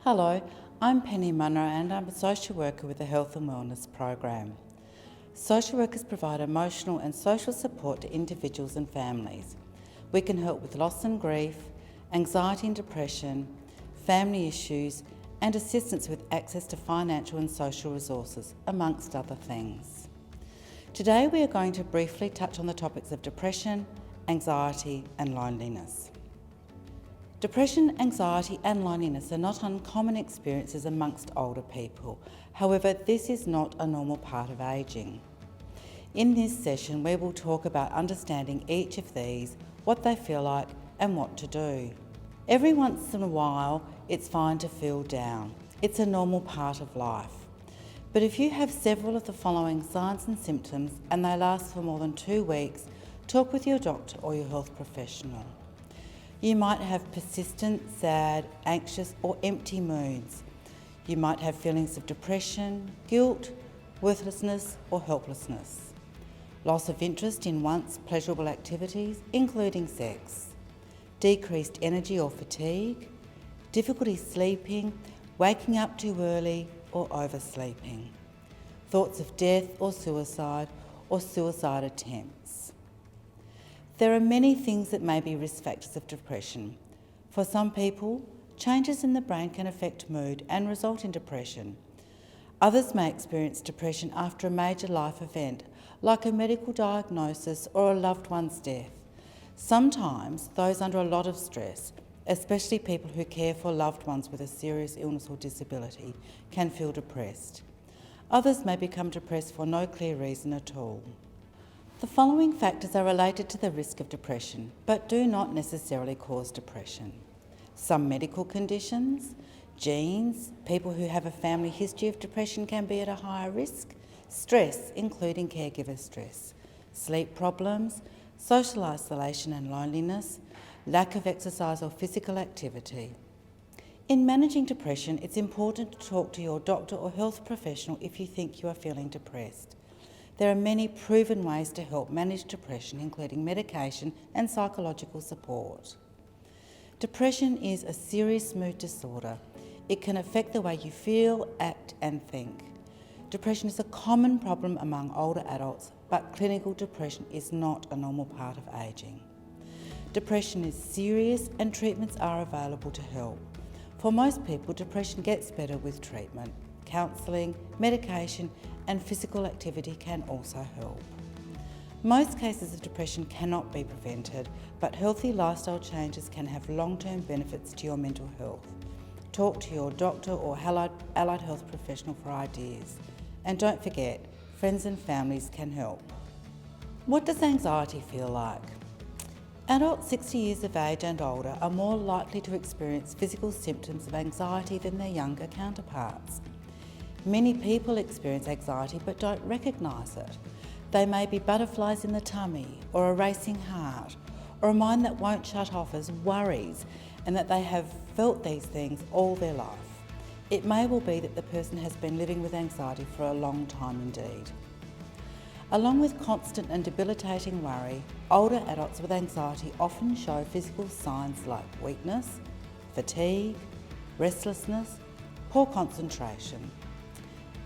Hello, I'm Penny Munro and I'm a social worker with the Health and Wellness program. Social workers provide emotional and social support to individuals and families. We can help with loss and grief, anxiety and depression, family issues, and assistance with access to financial and social resources, amongst other things. Today we are going to briefly touch on the topics of depression, anxiety and loneliness. Depression, anxiety and loneliness are not uncommon experiences amongst older people. However, this is not a normal part of ageing. In this session, we will talk about understanding each of these, what they feel like and what to do. Every once in a while, it's fine to feel down. It's a normal part of life. But if you have several of the following signs and symptoms and they last for more than 2 weeks, talk with your doctor or your health professional. You might have persistent, sad, anxious or empty moods. You might have feelings of depression, guilt, worthlessness or helplessness. Loss of interest in once pleasurable activities, including sex. Decreased energy or fatigue. Difficulty sleeping, waking up too early or oversleeping. Thoughts of death or suicide attempts. There are many things that may be risk factors of depression. For some people, changes in the brain can affect mood and result in depression. Others may experience depression after a major life event, like a medical diagnosis or a loved one's death. Sometimes those under a lot of stress, especially people who care for loved ones with a serious illness or disability, can feel depressed. Others may become depressed for no clear reason at all. The following factors are related to the risk of depression, but do not necessarily cause depression. Some medical conditions, genes, people who have a family history of depression can be at a higher risk, stress, including caregiver stress, sleep problems, social isolation and loneliness, lack of exercise or physical activity. In managing depression, it's important to talk to your doctor or health professional if you think you are feeling depressed. There are many proven ways to help manage depression, including medication and psychological support. Depression is a serious mood disorder. It can affect the way you feel, act and think. Depression is a common problem among older adults, but clinical depression is not a normal part of ageing. Depression is serious and treatments are available to help. For most people, depression gets better with treatment. Counselling, medication and physical activity can also help. Most cases of depression cannot be prevented, but healthy lifestyle changes can have long-term benefits to your mental health. Talk to your doctor or allied health professional for ideas. And don't forget, friends and families can help. What does anxiety feel like? Adults 60 years of age and older are more likely to experience physical symptoms of anxiety than their younger counterparts. Many people experience anxiety but don't recognise it. They may be butterflies in the tummy, or a racing heart, or a mind that won't shut off as worries, and that they have felt these things all their life. It may well be that the person has been living with anxiety for a long time indeed. Along with constant and debilitating worry, older adults with anxiety often show physical signs like weakness, fatigue, restlessness, poor concentration.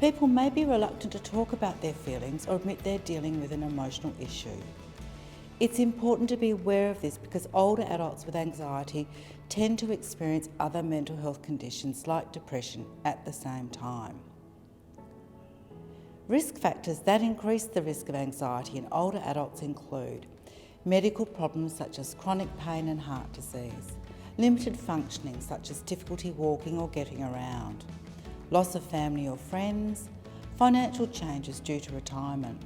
People may be reluctant to talk about their feelings or admit they're dealing with an emotional issue. It's important to be aware of this because older adults with anxiety tend to experience other mental health conditions like depression at the same time. Risk factors that increase the risk of anxiety in older adults include medical problems such as chronic pain and heart disease, limited functioning such as difficulty walking or getting around, loss of family or friends, financial changes due to retirement,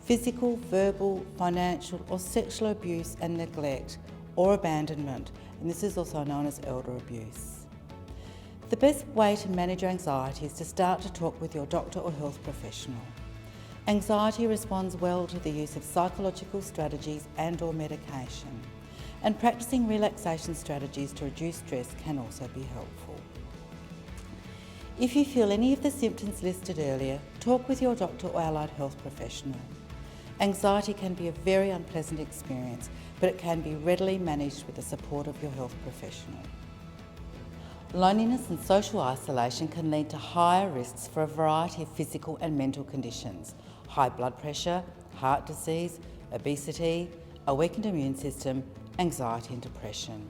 physical, verbal, financial or sexual abuse and neglect or abandonment, and this is also known as elder abuse. The best way to manage your anxiety is to start to talk with your doctor or health professional. Anxiety responds well to the use of psychological strategies and/or medication, and practicing relaxation strategies to reduce stress can also be helpful. If you feel any of the symptoms listed earlier, talk with your doctor or allied health professional. Anxiety can be a very unpleasant experience, but it can be readily managed with the support of your health professional. Loneliness and social isolation can lead to higher risks for a variety of physical and mental conditions: high blood pressure, heart disease, obesity, a weakened immune system, anxiety and depression.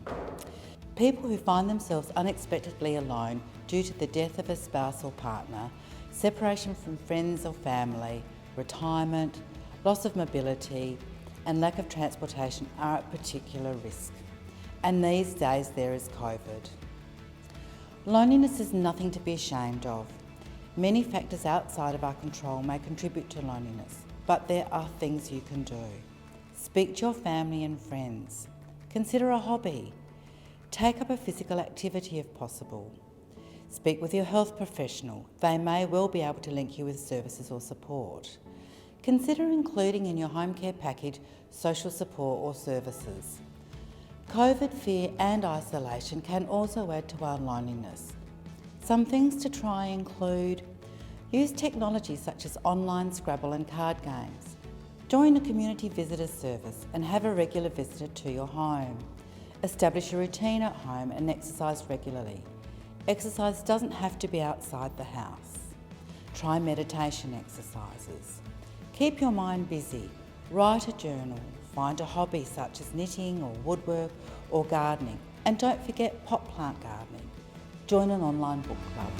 People who find themselves unexpectedly alone due to the death of a spouse or partner, separation from friends or family, retirement, loss of mobility and lack of transportation are at particular risk. And these days there is COVID. Loneliness is nothing to be ashamed of. Many factors outside of our control may contribute to loneliness, but there are things you can do. Speak to your family and friends. Consider a hobby. Take up a physical activity if possible. Speak with your health professional. They may well be able to link you with services or support. Consider including in your home care package social support or services. COVID fear and isolation can also add to our loneliness. Some things to try include: use technology such as online Scrabble and card games. Join a community visitor service and have a regular visitor to your home. Establish a routine at home and exercise regularly. Exercise doesn't have to be outside the house. Try meditation exercises. Keep your mind busy. Write a journal. Find a hobby such as knitting or woodwork or gardening. And don't forget pot plant gardening. Join an online book club.